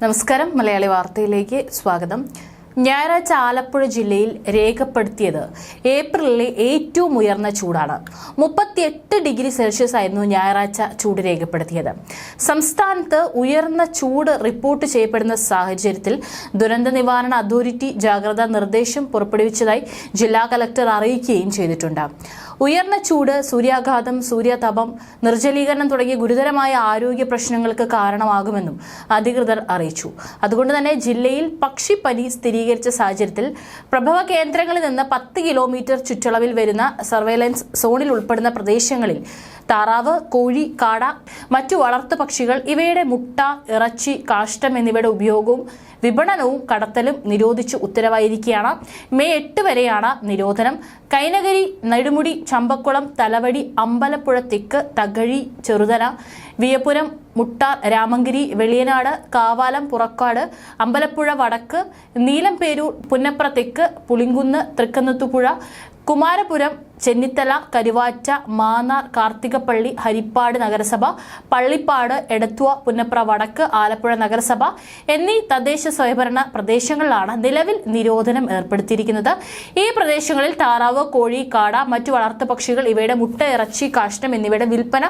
നമസ്കാരം, മലയാളി വാർത്തയിലേക്ക് സ്വാഗതം. ഞായറാഴ്ച ആലപ്പുഴ ജില്ലയിൽ രേഖപ്പെടുത്തിയത് ഏപ്രിലിലെ ഏറ്റവും ഉയർന്ന ചൂടാണ്. 38 ഡിഗ്രി സെൽഷ്യസ് ആയിരുന്നു ഞായറാഴ്ച ചൂട് രേഖപ്പെടുത്തിയത്. സംസ്ഥാനത്ത് ഉയർന്ന ചൂട് റിപ്പോർട്ട് ചെയ്യപ്പെടുന്ന സാഹചര്യത്തിൽ ദുരന്ത നിവാരണ അതോറിറ്റി ജാഗ്രതാ നിർദ്ദേശം പുറപ്പെടുവിച്ചതായി ജില്ലാ കലക്ടർ അറിയിക്കുകയും ചെയ്തിട്ടുണ്ട്. ഉയർന്ന ചൂട്, സൂര്യാഘാതം, സൂര്യതാപം, നിർജ്ജലീകരണം തുടങ്ങിയ ഗുരുതരമായ ആരോഗ്യ പ്രശ്നങ്ങൾക്ക് കാരണമാകുമെന്നും അധികൃതർ അറിയിച്ചു. അതുകൊണ്ട് തന്നെ ജില്ലയിൽ പക്ഷിപ്പനി സ്ഥിരീകരിച്ച സാഹചര്യത്തിൽ പ്രഭവ കേന്ദ്രങ്ങളിൽ നിന്ന് 10 കിലോമീറ്റർ ചുറ്റളവിൽ വരുന്ന സർവൈലൻസ് സോണിൽ ഉൾപ്പെടുന്ന പ്രദേശങ്ങളിൽ താറാവ്, കോഴി, കാട, മറ്റു വളർത്തു പക്ഷികൾ ഇവയുടെ മുട്ട, ഇറച്ചി, കാഷ്ടം എന്നിവയുടെ ഉപയോഗവും വിപണനവും കടത്തലും നിരോധിച്ച് ഉത്തരവായിരിക്കുകയാണ്. മെയ് 8 വരെയാണ് നിരോധനം. കൈനകരി, നെടുമുടി, ചമ്പക്കുളം, തലവടി, അമ്പലപ്പുഴ തെക്ക്, തകഴി, ചെറുതല, വിയപുരം, മുട്ടാർ, രാമങ്കിരി, വെളിയനാട്, കാവാലം, പുറക്കാട്, അമ്പലപ്പുഴ വടക്ക്, നീലംപേരൂർ, പുന്നപ്ര തെക്ക്, പുളിങ്കുന്ന്, തൃക്കന്നത്തുപുഴ, കുമാരപുരം, ചെന്നിത്തല, കരുവാറ്റ, മാന്നാർ, കാർത്തികപ്പള്ളി, ഹരിപ്പാട് നഗരസഭ, പള്ളിപ്പാട്, എടത്വ, പുന്നപ്ര വടക്ക്, ആലപ്പുഴ നഗരസഭ എന്നീ തദ്ദേശ സ്വയംഭരണ പ്രദേശങ്ങളിലാണ് നിലവിൽ നിരോധനം ഏർപ്പെടുത്തിയിരിക്കുന്നത്. ഈ പ്രദേശങ്ങളിൽ താറാവ്, കോഴി, കാട, മറ്റു വളർത്തു പക്ഷികൾ ഇവയുടെ മുട്ട, ഇറച്ചി, കാഷ്ടം എന്നിവയുടെ വിൽപ്പന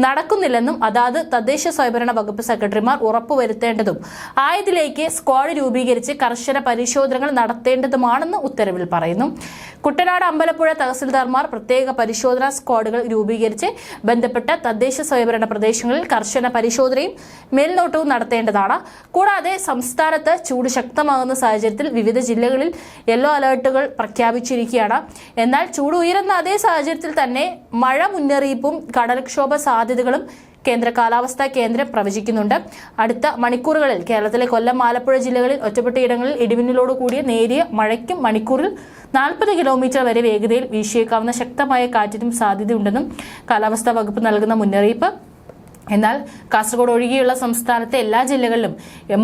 നടക്കുന്നില്ലെന്നും അതാത് തദ്ദേശ സ്വയംഭരണ വകുപ്പ് സെക്രട്ടറിമാർ ഉറപ്പുവരുത്തേണ്ടതും ആയതിലേക്ക് സ്ക്വാഡ് രൂപീകരിച്ച് കർശന പരിശോധനകൾ നടത്തേണ്ടതുമാണെന്ന് ഉത്തരവിൽ പറയുന്നു. കുട്ടനാട്, അമ്പലപ്പുഴ തഹസിൽദാർമാർ പ്രത്യേക പരിശോധനാ സ്ക്വാഡുകൾ രൂപീകരിച്ച് ബന്ധപ്പെട്ട തദ്ദേശ സ്വയംഭരണ പ്രദേശങ്ങളിൽ കർശന പരിശോധനയും മേൽനോട്ടവും നടത്തേണ്ടതാണ്. കൂടാതെ സംസ്ഥാനത്ത് ചൂട് ശക്തമാകുന്ന സാഹചര്യത്തിൽ വിവിധ ജില്ലകളിൽ യെല്ലോ അലർട്ടുകൾ പ്രഖ്യാപിച്ചിരിക്കുകയാണ്. എന്നാൽ ചൂട് ഉയരുന്ന അതേ സാഹചര്യത്തിൽ തന്നെ മഴ മുന്നറിയിപ്പും കടൽക്ഷോഭ സാധ്യതകളും കേന്ദ്ര കാലാവസ്ഥാ കേന്ദ്രം പ്രവചിക്കുന്നുണ്ട്. അടുത്ത മണിക്കൂറുകളിൽ കേരളത്തിലെ കൊല്ലം, ആലപ്പുഴ ജില്ലകളിൽ ഒറ്റപ്പെട്ട ഇടങ്ങളിൽ ഇടിമിന്നലോട് കൂടിയ നേരിയ മഴയ്ക്കും മണിക്കൂറിൽ 40 കിലോമീറ്റർ വരെ വേഗതയിൽ വീശിയേക്കാവുന്ന ശക്തമായ കാറ്റിനും സാധ്യതയുണ്ടെന്നും കാലാവസ്ഥാ വകുപ്പ് നൽകുന്ന മുന്നറിയിപ്പ്. എന്നാൽ കാസർഗോഡ് ഒഴികെയുള്ള സംസ്ഥാനത്തെ എല്ലാ ജില്ലകളിലും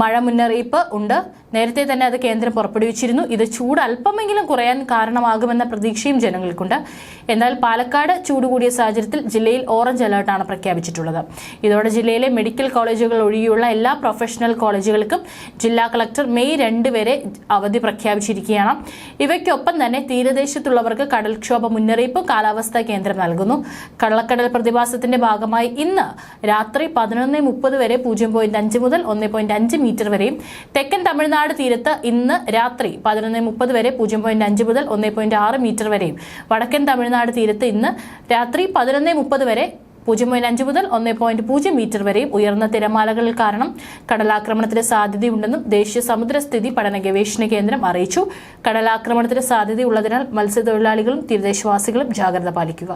മഴ മുന്നറിയിപ്പ് ഉണ്ട്. നേരത്തെ തന്നെ അത് കേന്ദ്രം പുറപ്പെടുവിച്ചിരുന്നു. ഇത് ചൂട് അല്പമെങ്കിലും കുറയാൻ കാരണമാകുമെന്ന പ്രതീക്ഷയും ജനങ്ങൾക്കുണ്ട്. എന്നാൽ പാലക്കാട് ചൂട് കൂടിയ സാഹചര്യത്തിൽ ജില്ലയിൽ ഓറഞ്ച് അലർട്ടാണ് പ്രഖ്യാപിച്ചിട്ടുള്ളത്. ഇതോടെ ജില്ലയിലെ മെഡിക്കൽ കോളേജുകൾ ഒഴികെയുള്ള എല്ലാ പ്രൊഫഷണൽ കോളേജുകൾക്കും ജില്ലാ കളക്ടർ മെയ് 2 വരെ അവധി പ്രഖ്യാപിച്ചിരിക്കുകയാണ്. ഇവയ്ക്കൊപ്പം തന്നെ തീരദേശത്തുള്ളവർക്ക് കടൽക്ഷോഭ മുന്നറിയിപ്പും കാലാവസ്ഥാ കേന്ദ്രം നൽകുന്നു. കള്ളക്കടൽ പ്രതിഭാസത്തിന്റെ ഭാഗമായി ഇന്ന് രാത്രി 11:30 വരെ 0.5 മുതൽ 1.5 മീറ്റർ വരെയും, തെക്കൻ തമിഴ്നാട് തീരത്ത് ഇന്ന് രാത്രി 11:30 വരെ 0.5 മുതൽ 1.6 മീറ്റർ വരെയും, വടക്കൻ തമിഴ്നാട് തീരത്ത് ഇന്ന് രാത്രി 11:30 വരെ 0.5 മുതൽ 1.0 മീറ്റർ വരെയും ഉയർന്ന തിരമാലകൾ കാരണം കടലാക്രമണത്തിന് സാധ്യതയുണ്ടെന്നും ദേശീയ സമുദ്രസ്ഥിതി പഠന ഗവേഷണ കേന്ദ്രം അറിയിച്ചു. കടലാക്രമണത്തിന് സാധ്യതയുള്ളതിനാൽ മത്സ്യത്തൊഴിലാളികളും തീരദേശവാസികളും ജാഗ്രത പാലിക്കുക.